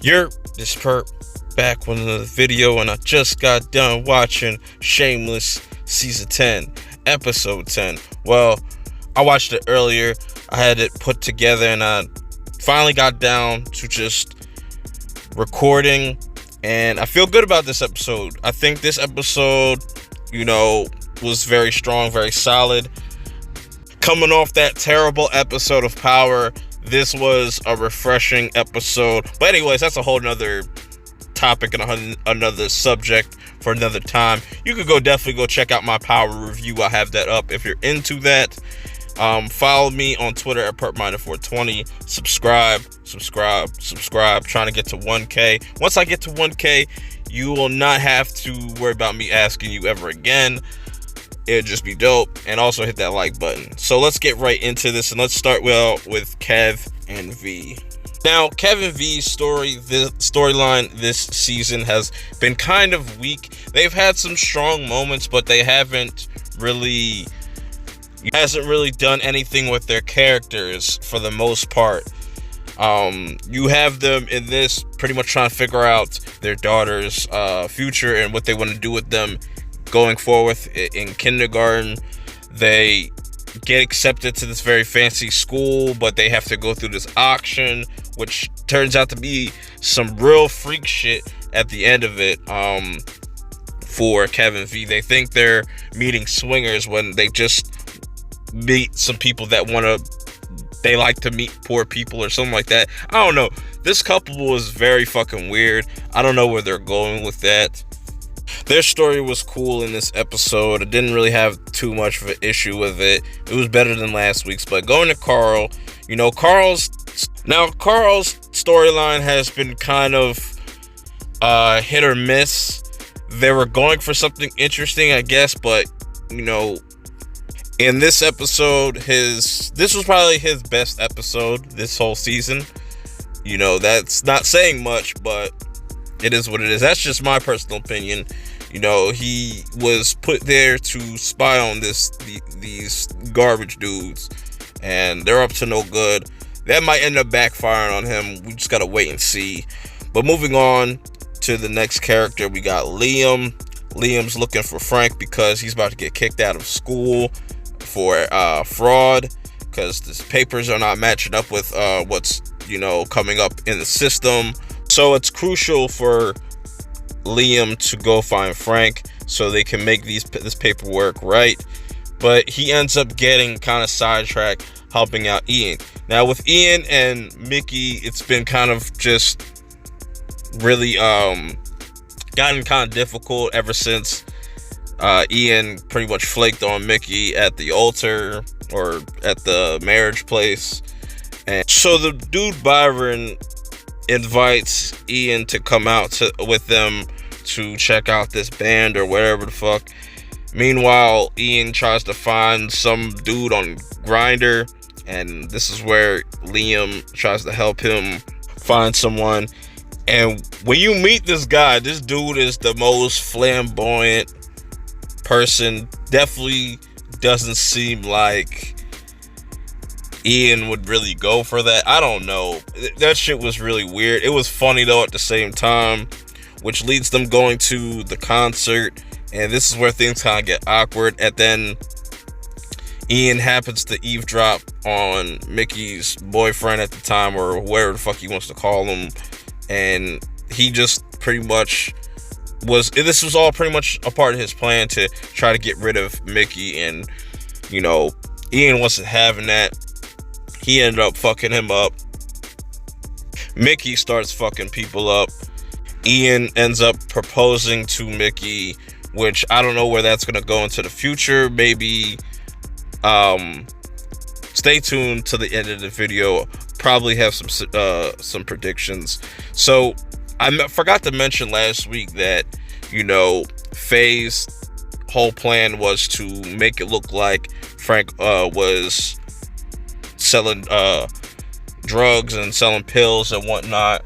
You're this perp back with another video, and I just got done watching Shameless Season 10, Episode 10. Well, I watched it earlier. I had it put together, and I finally got down to just recording, and I feel good about this episode. I think this episode, was very strong, very solid. Coming off that terrible episode of Power, this was a refreshing episode. But anyways, that's a whole nother topic and another subject for another time. You could definitely go check out my Power review. I have that up if you're into that. Follow me on Twitter at perpminder420. Subscribe. Trying to get to 1K. Once I get to 1K, you will not have to worry about me asking you ever again. It'd just be dope. And also hit that like button. So let's get right into this, and let's start with Kev and V. Now, Kev and V's storyline this season has been kind of weak. They've had some strong moments, but they hasn't really done anything with their characters for the most part. You have them in this pretty much trying to figure out their daughter's future and what they want to do with them going forward in kindergarten. They get accepted to this very fancy school, but they have to go through this auction, which turns out to be some real freak shit at the end of it. For Kevin V, they think they're meeting swingers when they just meet some people that they like to meet poor people or something like that. I don't know. This couple was very fucking weird. I don't know where they're going with that. Their story was cool in this episode. I didn't really have too much of an issue with it. It was better than last week's. But going to Carl, Carl's storyline has been kind of hit or miss. They were going for something interesting, I guess, but in this episode, this was probably his best episode this whole season. That's not saying much, but it is what it is. That's just my personal opinion. He was put there to spy on these garbage dudes, and they're up to no good. That might end up backfiring on him. We just gotta wait and see. But moving on to the next character, we got Liam. Liam's looking for Frank because he's about to get kicked out of school for fraud, because his papers are not matching up with what's coming up in the system. So it's crucial for Liam to go find Frank so they can make this paperwork right. But he ends up getting kind of sidetracked helping out Ian. Now with Ian and Mickey, it's been kind of just really gotten kind of difficult ever since Ian pretty much flaked on Mickey at the altar or at the marriage place. And so the dude Byron invites Ian to come out with them to check out this band or whatever the fuck. Meanwhile, Ian tries to find some dude on Grindr, and this is where Liam tries to help him find someone. And when you meet this guy, this dude is the most flamboyant person. Definitely doesn't seem like Ian would really go for that. I don't know. That shit was really weird. It was funny though at the same time, which leads them going to the concert. And this is where things kind of get awkward. And then Ian happens to eavesdrop on Mickey's boyfriend at the time, or whatever the fuck he wants to call him. And he just pretty much this was all pretty much a part of his plan to try to get rid of Mickey. And, Ian wasn't having that. He ended up fucking him up. Mickey starts fucking people up. Ian ends up proposing to Mickey, which I don't know where that's going to go into the future. Maybe stay tuned to the end of the video. Probably have some predictions. So I forgot to mention last week that, Faye's whole plan was to make it look like Frank was selling drugs and selling pills and whatnot.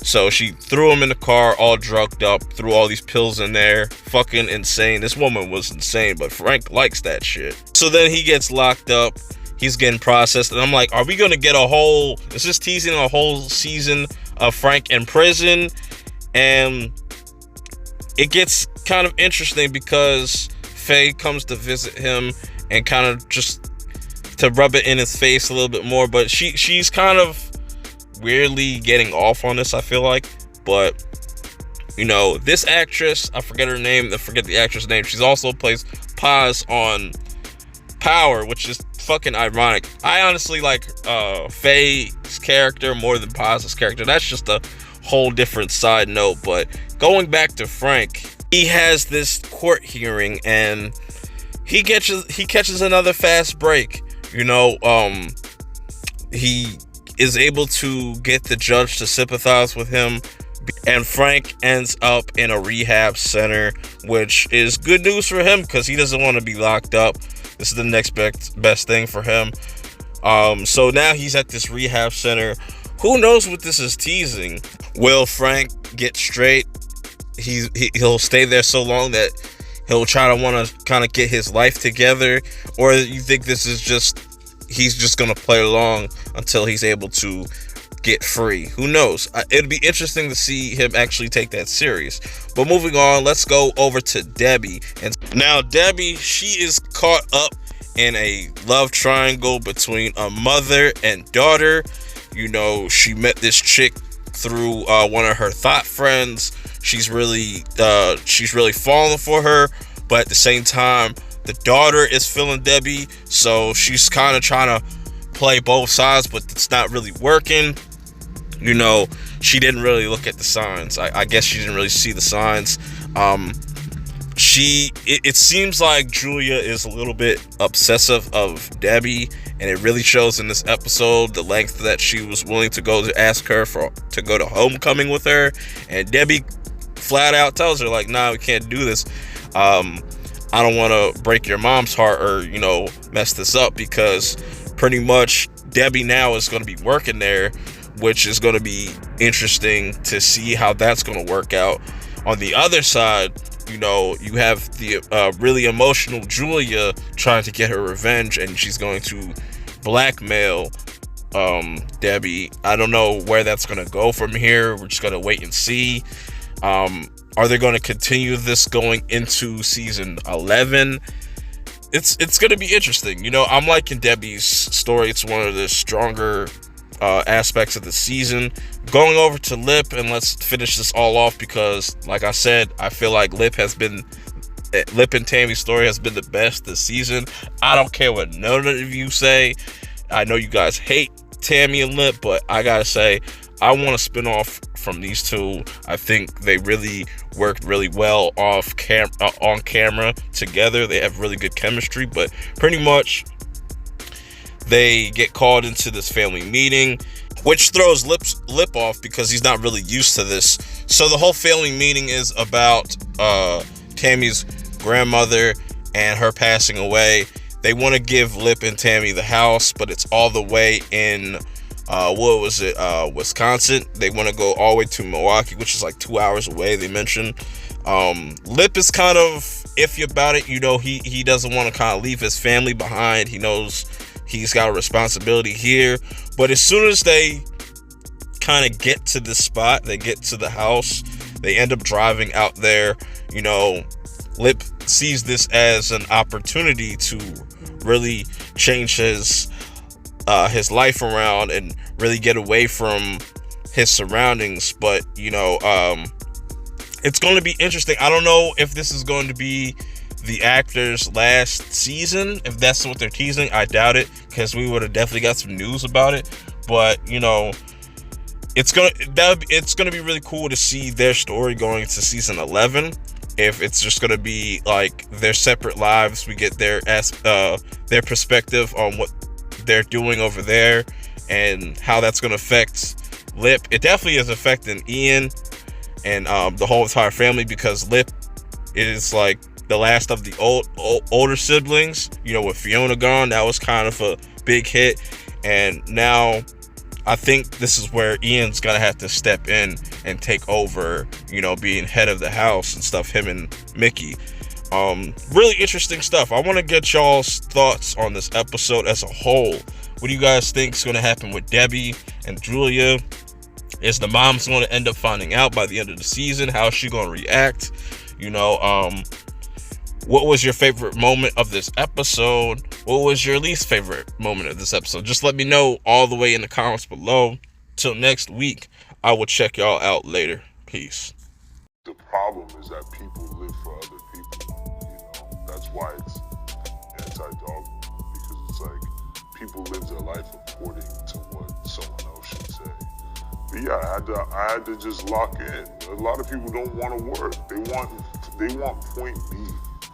So she threw him in the car all drugged up, threw all these pills in there. Fucking insane. This woman was insane, but Frank likes that shit. So then he gets locked up. He's getting processed, and I'm like, are we gonna get is this teasing a whole season Frank in prison, and it gets kind of interesting because Faye comes to visit him and kind of just to rub it in his face a little bit more, but she's kind of weirdly getting off on this, I feel like. But you know, this actress, I forget her name, I forget the actress name, she's also plays Paz on Power, which is fucking ironic. I honestly like Faye's character more than Paz's character. That's just a whole different side note. But going back to Frank, he has this court hearing and he catches another fast break. You know, he is able to get the judge to sympathize with him, and Frank ends up in a rehab center, which is good news for him because he doesn't want to be locked up. This is the next best thing for him. So now he's at this rehab center. Who knows what this is teasing? Will Frank get straight? He'll stay there so long that he'll try to want to kind of get his life together, or you think this is he's just gonna play along until he's able to get free? Who knows? It'd be interesting to see him actually take that serious. But moving on, let's go over to Debbie. And now Debbie, she is caught up in a love triangle between a mother and daughter. You know, she met this chick through one of her thought friends. She's really falling for her, but at the same time, the daughter is feeling Debbie, so she's kind of trying to play both sides, but it's not really working. You know, she didn't really look at the signs. I guess she didn't really see the signs. It seems like Julia is a little bit obsessive of Debbie, and it really shows in this episode the length that she was willing to go to ask her to go to homecoming with her, and Debbie flat out tells her, like, nah, we can't do this. I don't want to break your mom's heart or, you know, mess this up, because pretty much Debbie now is going to be working there, which is going to be interesting to see how that's going to work out. On the other side, you know, you have the really emotional Julia trying to get her revenge, and she's going to blackmail Debbie. I don't know where that's going to go from here. We're just going to wait and see. Are they going to continue this going into season 11? It's going to be interesting. You know, I'm liking Debbie's story. It's one of the stronger aspects of the season. Going over to Lip, and let's finish this all off, because like I said, I feel like Lip and Tami's story has been the best this season. I don't care what none of you say. I know you guys hate Tami and Lip, but I gotta say, I want to spin off from these two. I think they really worked really well on camera together. They have really good chemistry, but pretty much they get called into this family meeting, which throws Lip off because he's not really used to this. So the whole family meeting is about Tami's grandmother and her passing away. They want to give Lip and Tami the house, but it's all the way in Wisconsin. They want to go all the way to Milwaukee, which is like 2 hours away, they mentioned. Lip is kind of iffy about it. You know, he doesn't want to kind of leave his family behind. He knows he's got a responsibility here. But as soon as they kind of get to the spot, they get to the house, they end up driving out there. You know, Lip sees this as an opportunity to really change his life around and really get away from his surroundings. But you know, it's going to be interesting. I don't know if this is going to be the actor's last season, if that's what they're teasing. I doubt it, because we would have definitely got some news about it. But you know, it's gonna be really cool to see their story going into season 11. If it's just gonna be like their separate lives, we get their perspective on what they're doing over there and how that's gonna affect Lip. It definitely is affecting Ian and the whole entire family, because Lip is like the last of the older siblings. You know, with Fiona gone, that was kind of a big hit, and now I think this is where Ian's gonna have to step in and take over, you know, being head of the house and stuff, him and Mickey. Really interesting stuff. I want to get y'all's thoughts on this episode as a whole. What do you guys think is going to happen with Debbie and Julia? Is the mom's going to end up finding out by the end of the season? How is she going to react? What was your favorite moment of this episode? What was your least favorite moment of this episode? Just let me know all the way in the comments below. Till next week, I will check y'all out later. Peace. The problem is that people live for other people. That's why it's anti-dogma, because it's like people live their life according to what someone else should say. But yeah, I had to just lock in. A lot of people don't want to work. They want point B.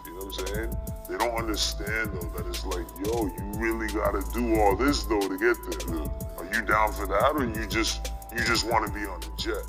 You know what I'm saying? They don't understand though that it's like, yo, you really gotta do all this though to get there. Are you down for that, or you just want to be on the jet?